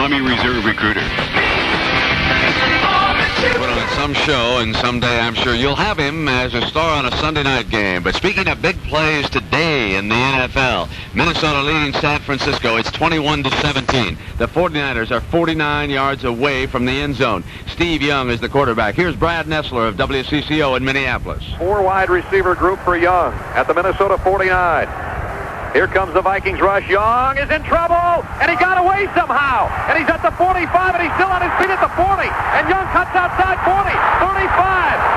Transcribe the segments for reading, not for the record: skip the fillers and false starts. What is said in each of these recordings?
Army Reserve recruiter. Put on some show, and someday I'm sure you'll have him as a star on a Sunday night game. But speaking of big plays today in the NFL, Minnesota leading San Francisco. It's 21-17. The 49ers are 49 yards away from the end zone. Steve Young is the quarterback. Here's Brad Nessler of WCCO in Minneapolis. 4 wide receiver group for Young at the Minnesota 49. Here comes the Vikings rush. Young is in trouble, and he got away somehow. And he's at the 45, and he's still on his feet at the 40. And Young cuts outside 40, 35,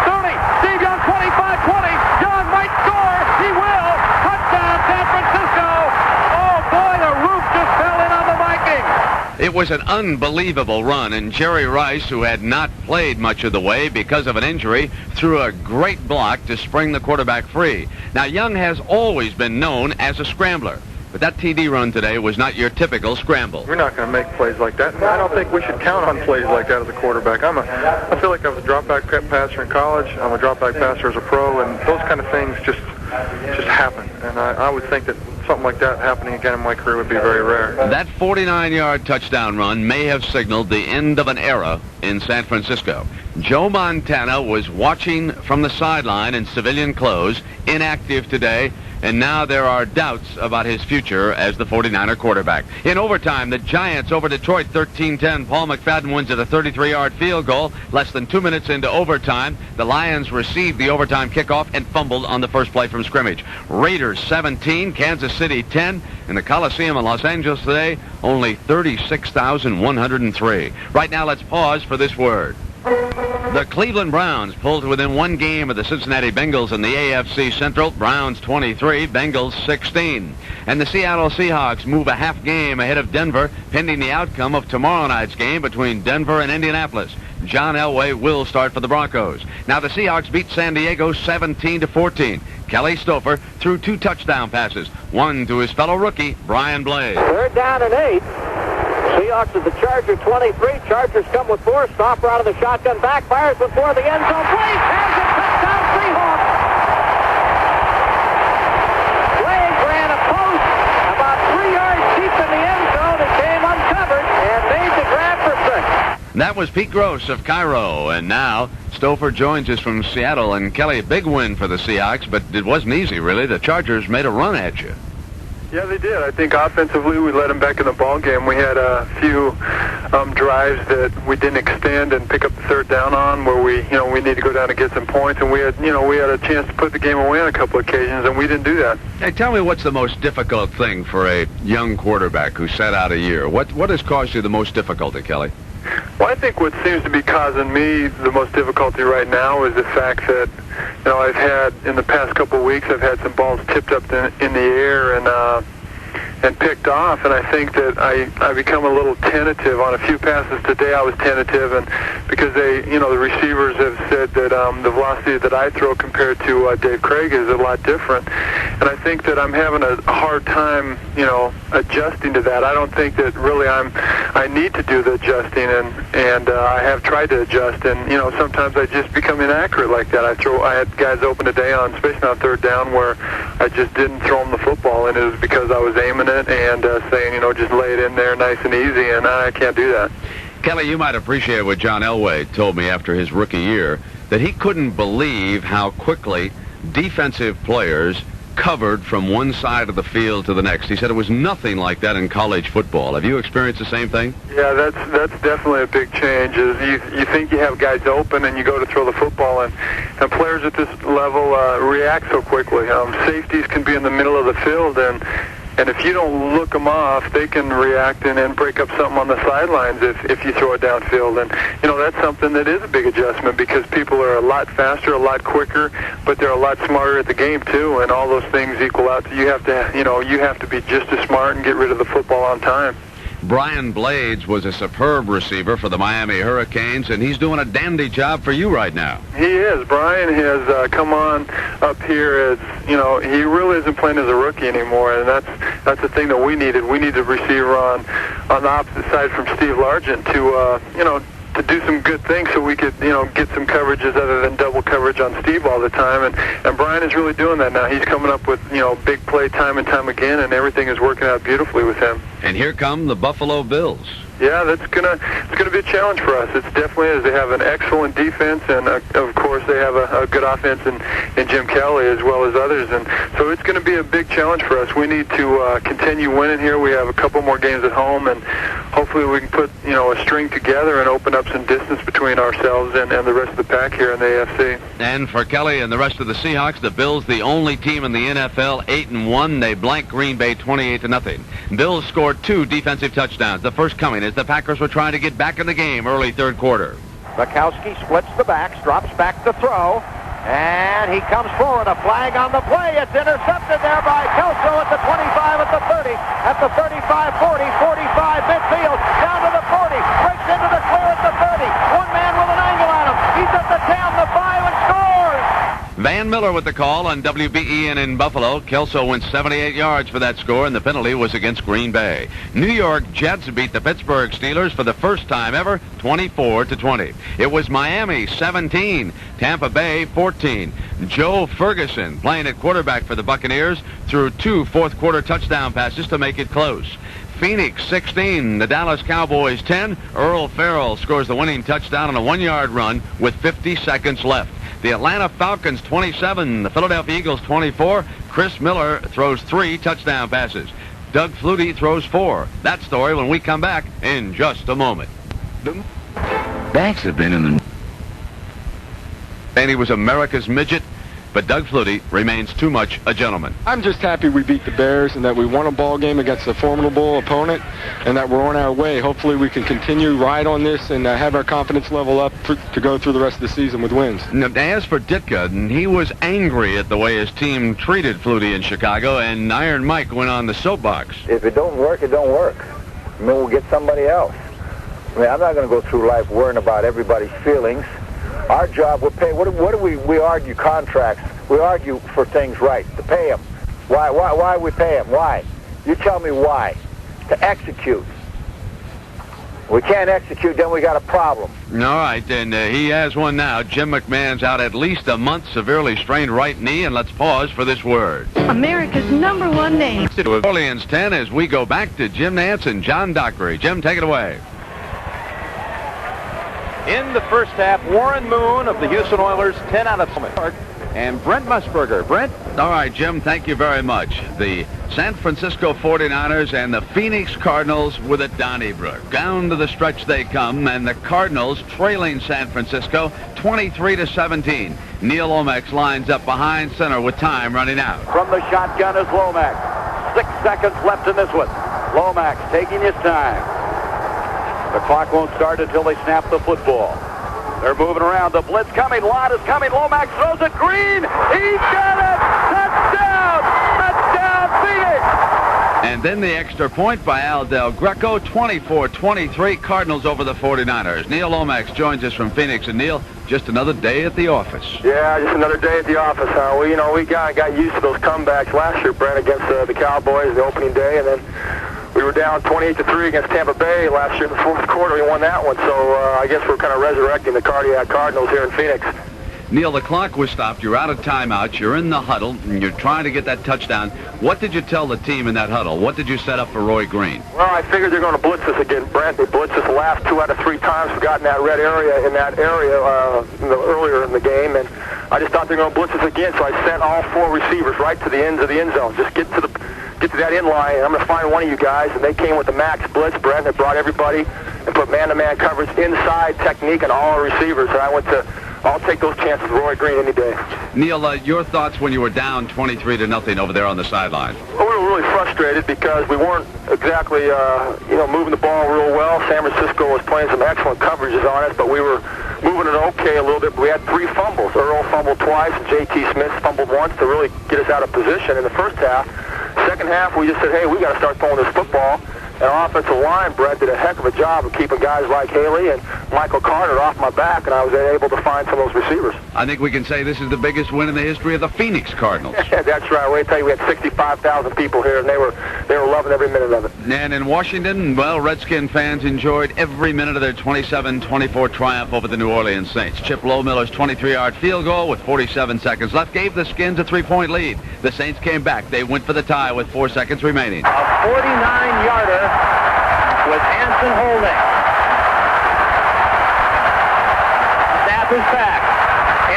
30. Steve Young, 25, 20. Young might score. He will. Touchdown, San Francisco. Oh, boy, the roof just fell in on the Vikings. It was an unbelievable run, and Jerry Rice, who had not played much of the way because of an injury, threw a great block to spring the quarterback free. Now, Young has always been known as a scrambler, but that TD run today was not your typical scramble. We're not going to make plays like that, and I don't think we should count on plays like that as a quarterback. I feel like I was a drop-back passer in college. I'm a drop-back passer as a pro, and those kind of things just happen. And I would think that something like that happening again in my career would be very rare. That 49-yard touchdown run may have signaled the end of an era in San Francisco. Joe Montana was watching from the sideline in civilian clothes, inactive today, and now there are doubts about his future as the 49er quarterback. In overtime, the Giants over Detroit 13-10. Paul McFadden wins at a 33-yard field goal. Less than 2 minutes into overtime, the Lions received the overtime kickoff and fumbled on the first play from scrimmage. Raiders 17, Kansas City 10. In the Coliseum in Los Angeles today, only 36,103. Right now, let's pause for this word. The Cleveland Browns pulled to within one game of the Cincinnati Bengals in the AFC Central. Browns 23, Bengals 16. And the Seattle Seahawks move a half game ahead of Denver, pending the outcome of tomorrow night's game between Denver and Indianapolis. John Elway will start for the Broncos. Now the Seahawks beat San Diego 17-14. Kelly Stouffer threw 2 touchdown passes, one to his fellow rookie, Brian Blade. 3rd down and 8. Seahawks at the Charger 23. Chargers come with 4. Stopper out of the shotgun. Backfires before the end zone. Blade has it. Touchdown Seahawks. Blade ran a post about 3 yards deep in the end zone. It came uncovered and made the grab for 6. That was Pete Gross of Cairo. And now Stouffer joins us from Seattle. And Kelly, big win for the Seahawks, but it wasn't easy, really. The Chargers made a run at you. Yeah, they did. I think offensively we let them back in the ball game. We had a few drives that we didn't extend and pick up the 3rd down on, where we need to go down and get some points, and we had a chance to put the game away on a couple occasions, and we didn't do that. Hey, tell me what's the most difficult thing for a young quarterback who sat out a year? What has caused you the most difficulty, Kelly? Well, I think what seems to be causing me the most difficulty right now is the fact that, I've had, in the past couple of weeks, I've had some balls tipped up in the air and picked off, and I think that I become a little tentative. On a few passes today, I was tentative, and because the receivers have said that the velocity that I throw compared to Dave Craig is a lot different, and I think that I'm having a hard time, adjusting to that. I don't think that really I need to do the adjusting, and I have tried to adjust, and sometimes I just become inaccurate like that. I had guys open today on, especially on 3rd down, where I just didn't throw them the football, and it was because I was aiming it and saying, just lay it in there nice and easy, and I can't do that. Kelly, you might appreciate what John Elway told me after his rookie year, that he couldn't believe how quickly defensive players covered from one side of the field to the next. He said it was nothing like that in college football. Have you experienced the same thing? Yeah, that's definitely a big change. Is you think you have guys open and you go to throw the football, and players at this level react so quickly. Safeties can be in the middle of the field, and if you don't look them off, they can react and break up something on the sidelines if you throw it downfield. And, that's something that is a big adjustment, because people are a lot faster, a lot quicker, but they're a lot smarter at the game, too, and all those things equal out. You have to be just as smart and get rid of the football on time. Brian Blades was a superb receiver for the Miami Hurricanes, and he's doing a dandy job for you right now. He is. Brian has come on up here as, he really isn't playing as a rookie anymore, and that's the thing that we needed. We needed a receiver on the opposite side from Steve Largent to do some good things, so we could, get some coverages other than double coverage on Steve all the time. And Brian is really doing that now. He's coming up with, big play time and time again, and everything is working out beautifully with him. And here come the Buffalo Bills. Yeah, it's gonna be a challenge for us. It's definitely is. They have an excellent defense, and of course they have a good offense in Jim Kelly as well as others, and so it's going to be a big challenge for us. We need to continue winning here. We have a couple more games at home, and hopefully we can put a string together and open up some distance between ourselves and the rest of the pack here in the AFC. And for Kelly and the rest of the Seahawks, the Bills, the only team in the NFL 8-1. They blanked Green Bay 28-0. Bills scored 2 defensive touchdowns. The first coming as the Packers were trying to get back in the game early third quarter. Bukowski splits the backs, drops back to throw, and he comes forward. A flag on the play. It's intercepted there by Kelso at the 25, at the 30, at the 35, 40, 45, midfield, down to the 40, breaks into the clear at the 30. One man with an angle on him. He's at the 10, the 5, and scores! Van Miller with the call on WBEN in Buffalo. Kelso went 78 yards for that score, and the penalty was against Green Bay. New York Jets beat the Pittsburgh Steelers for the first time ever, 24-20. It was Miami 17, Tampa Bay 14. Joe Ferguson, playing at quarterback for the Buccaneers, threw 2 fourth-quarter touchdown passes to make it close. Phoenix 16, the Dallas Cowboys 10. Earl Farrell scores the winning touchdown on a 1-yard run with 50 seconds left. The Atlanta Falcons 27, the Philadelphia Eagles 24. Chris Miller throws 3 touchdown passes. Doug Flutie throws 4. That story when we come back in just a moment. Banks have been in the... And he was America's midget, but Doug Flutie remains too much a gentleman. I'm just happy we beat the Bears and that we won a ball game against a formidable opponent and that we're on our way. Hopefully we can continue ride on this and have our confidence level up to go through the rest of the season with wins. Now, as for Ditka, he was angry at the way his team treated Flutie in Chicago, and Iron Mike went on the soapbox. If it don't work, it don't work. I mean, we'll get somebody else. I mean, I'm not going to go through life worrying about everybody's feelings. Our job, we're paid. What do we argue contracts? We argue for things right, to pay them. Why we pay them? Why? You tell me why. To execute. We can't execute, then we got a problem. All right, and he has one now. Jim McMahon's out at least a month, severely strained right knee, and let's pause for this word. America's #1 name. New Orleans 10 as we go back to Jim Nantz and John Dockery. Jim, take it away. In the first half, Warren Moon of the Houston Oilers, 10 out of 10. And Brent Musburger. Brent? All right, Jim, thank you very much. The San Francisco 49ers and the Phoenix Cardinals with a Donnybrook. Down to the stretch they come, and the Cardinals trailing San Francisco 23-17. Neil Lomax lines up behind center with time running out. From the shotgun is Lomax. 6 seconds left in this one. Lomax taking his time. The clock won't start until they snap the football. They're moving around. The blitz coming. Lott is coming. Lomax throws it. Green. He's got it. Touchdown. Touchdown, Phoenix. And then the extra point by Al Del Greco. 24-23. Cardinals over the 49ers. Neil Lomax joins us from Phoenix. And Neil, just another day at the office. Yeah, just another day at the office. We got used to those comebacks last year, Brent, against the Cowboys, the opening day, and then we were down 28-3 against Tampa Bay last year in the fourth quarter. We won that one, so I guess we're kind of resurrecting the cardiac Cardinals here in Phoenix. Neil, the clock was stopped. You're out of timeouts. You're in the huddle, and you're trying to get that touchdown. What did you tell the team in that huddle? What did you set up for Roy Green? Well, I figured they're going to blitz us again, Brent. They blitzed us the last 2 out of 3 times. We got in that red area, earlier in the game, and I just thought they were going to blitz us again, so I sent all 4 receivers right to the ends of the end zone. Just get to that end line, and I'm going to find one of you guys. And they came with the max blitz, Brent. They brought everybody and put man-to-man coverage inside technique on all our receivers. And I'll take those chances with Roy Green any day. Neil, your thoughts when you were down 23-0 over there on the sideline? Well, we were really frustrated because we weren't exactly, moving the ball real well. San Francisco was playing some excellent coverages on us, but we were moving it okay a little bit. But we had 3 fumbles. Earl fumbled twice, and J.T. Smith fumbled once to really get us out of position in the first half. Second half, we just said, hey, we got to start throwing this football. And our offensive line, Brett, did a heck of a job of keeping guys like Haley and Michael Carter off my back, and I was able to find some of those receivers. I think we can say this is the biggest win in the history of the Phoenix Cardinals. That's right. We tell you, we had 65,000 people here, and they were loving every minute of it. And in Washington, well, Redskin fans enjoyed every minute of their 27-24 triumph over the New Orleans Saints. Chip Lowmiller's 23-yard field goal with 47 seconds left gave the Skins a 3-point lead. The Saints came back. They went for the tie with 4 seconds remaining. A 49-yarder with Hansen holding. Snap is back.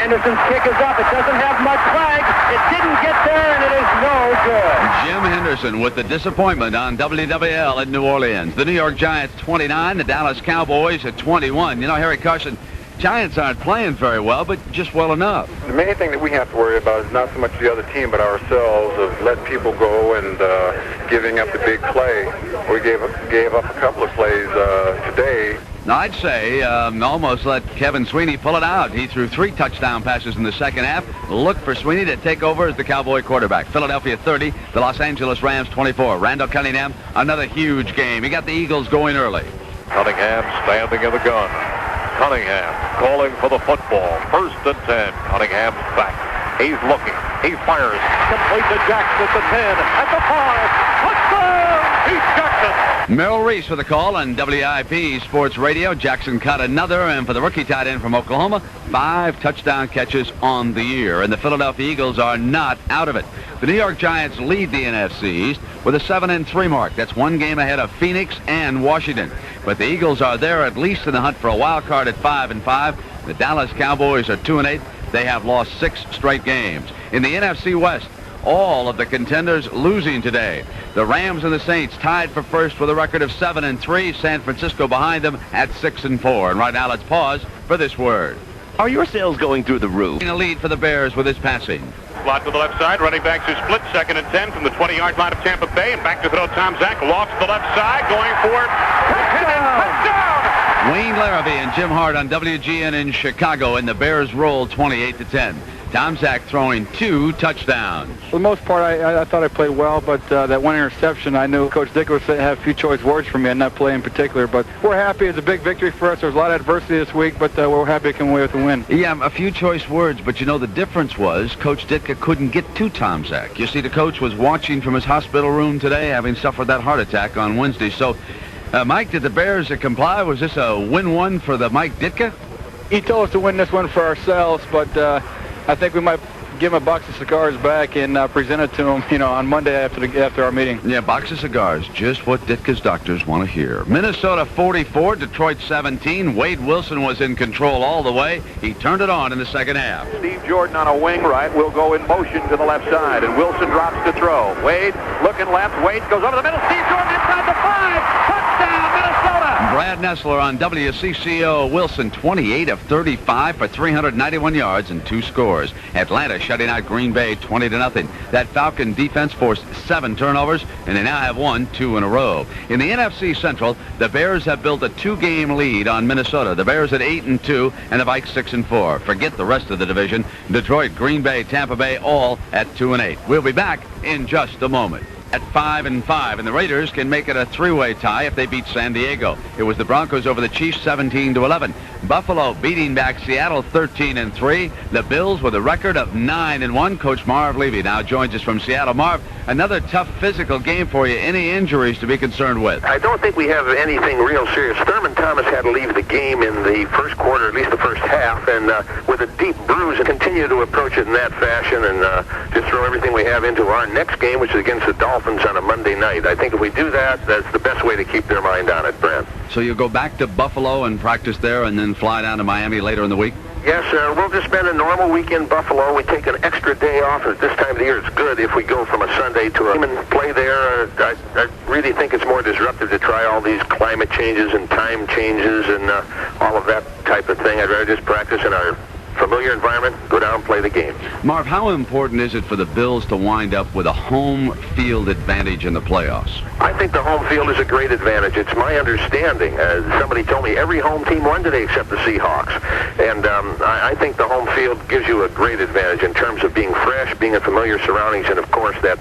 Anderson's kick is up. It doesn't have much leg. It didn't get there, and it is no good. Jim Henderson with the disappointment on WWL in New Orleans. The New York Giants 29, the Dallas Cowboys at 21. You know, Harry Carson, Giants aren't playing very well, but just well enough. The main thing that we have to worry about is not so much the other team, but ourselves, of letting people go and giving up the big play. We gave up a couple of plays today. Now, I'd say almost let Kevin Sweeney pull it out. He threw 3 touchdown passes in the second half. Look for Sweeney to take over as the Cowboy quarterback. Philadelphia 30, the Los Angeles Rams 24. Randall Cunningham, another huge game. He got the Eagles going early. Cunningham standing in the gun. Cunningham calling for the football. 1st and 10. Cunningham's back. He's looking. He fires. Complete to Jackson at the 10. At the 5. Touchdown! He's Jackson. Merrill Reese with a call on WIP Sports Radio. Jackson caught another, and for the rookie tight end from Oklahoma, 5 touchdown catches on the year. And the Philadelphia Eagles are not out of it. The New York Giants lead the NFC East with a 7-3 mark. That's 1 game ahead of Phoenix and Washington. But the Eagles are there at least in the hunt for a wild card at 5-5. The Dallas Cowboys are 2-8. They have lost 6 straight games. In the NFC West, all of the contenders losing today. The Rams and the Saints tied for first with a record of 7-3. San Francisco behind them at 6-4. And right now, let's pause for this word. Are your sales going through the roof? A lead for the Bears with his passing. Slot to the left side. Running backs are split. 2nd and 10 from the 20-yard line of Tampa Bay. And back to throw Tom Zach. Lost to the left side. Going for touchdown. Wayne Larrabee and Jim Hart on WGN in Chicago. And the Bears roll 28-10. Tom Zach throwing 2 touchdowns. For the most part, I thought I played well, but that one interception, I knew Coach Dick would have a few choice words for me on that play in particular. But we're happy. It's a big victory for us. There's a lot of adversity this week, but we're happy to come away with a win. Yeah, a few choice words, but you know the difference was Coach Ditka couldn't get to Tom Zach. You see, the coach was watching from his hospital room today, having suffered that heart attack on Wednesday. So, Mike, did the Bears comply? Was this a win-1 for the Mike Ditka? He told us to win this one for ourselves, but I think we might give him a box of cigars back and present it to him, on Monday after our meeting. Yeah, box of cigars, just what Ditka's doctors want to hear. Minnesota 44, Detroit 17. Wade Wilson was in control all the way. He turned it on in the second half. Steve Jordan on a wing right will go in motion to the left side, and Wilson drops to throw. Wade looking left. Wade goes over the middle. Steve Jordan inside the 5. Touchdown, Minnesota. Brad Nessler on WCCO. Wilson 28 of 35 for 391 yards and 2 scores. Atlanta shutting out Green Bay 20-0. That Falcon defense forced 7 turnovers, and they now have won 2 in a row. In the NFC Central, the Bears have built a 2-game lead on Minnesota. The Bears at 8-2, and the Vikes 6-4. Forget the rest of the division. Detroit, Green Bay, Tampa Bay, all at 2-8. We'll be back in just a moment. At 5-5, and the Raiders can make it a 3-way tie if they beat San Diego. It was the Broncos over the Chiefs 17-11. Buffalo beating back Seattle 13-3. The Bills with a record of 9-1. Coach Marv Levy now joins us from Seattle. Marv, another tough physical game for you. Any injuries to be concerned with? I don't think we have anything real serious. Thurman Thomas had to leave the game in the first quarter, at least the first half, and with a deep bruise, and continue to approach it in that fashion and just throw everything we have into our next game, which is against the Dolphins on a Monday night. I think if we do that, that's the best way to keep their mind on it, Brent. So you'll go back to Buffalo and practice there and then fly down to Miami later in the week? Yes, we'll just spend a normal week in Buffalo. We take an extra day off at this time of the year. It's good if we go from a Sunday to a and play there. I really think it's more disruptive to try all these climate changes and time changes and all of that type of thing. I'd rather just practice in our familiar environment, go down and play the game. Marv, how important is it for the Bills to wind up with a home field advantage in the playoffs? I think the home field is a great advantage. It's my understanding. Somebody told me every home team won today except the Seahawks. And I think the home field gives you a great advantage in terms of being fresh, being in familiar surroundings, and, of course, that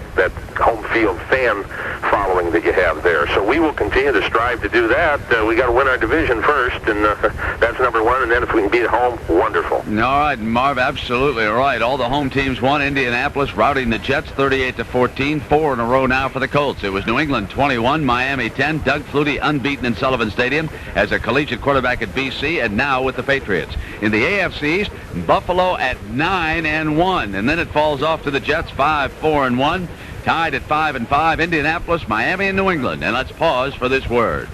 home field fan following that you have there. So we will continue to strive to do that. We got to win our division first, and that's number one. And then if we can be at home, wonderful. All right, Marv, absolutely right. All the home teams won. Indianapolis routing the Jets 38-14, 4 in a row now for the Colts. It was New England 21, Miami 10. Doug Flutie unbeaten in Sullivan Stadium as a collegiate quarterback at BC, and now with the Patriots. In the AFC East, Buffalo at 9-1, and then it falls off to the Jets 5-4-1. Tied at 5-5, Indianapolis, Miami, and New England. And let's pause for this word.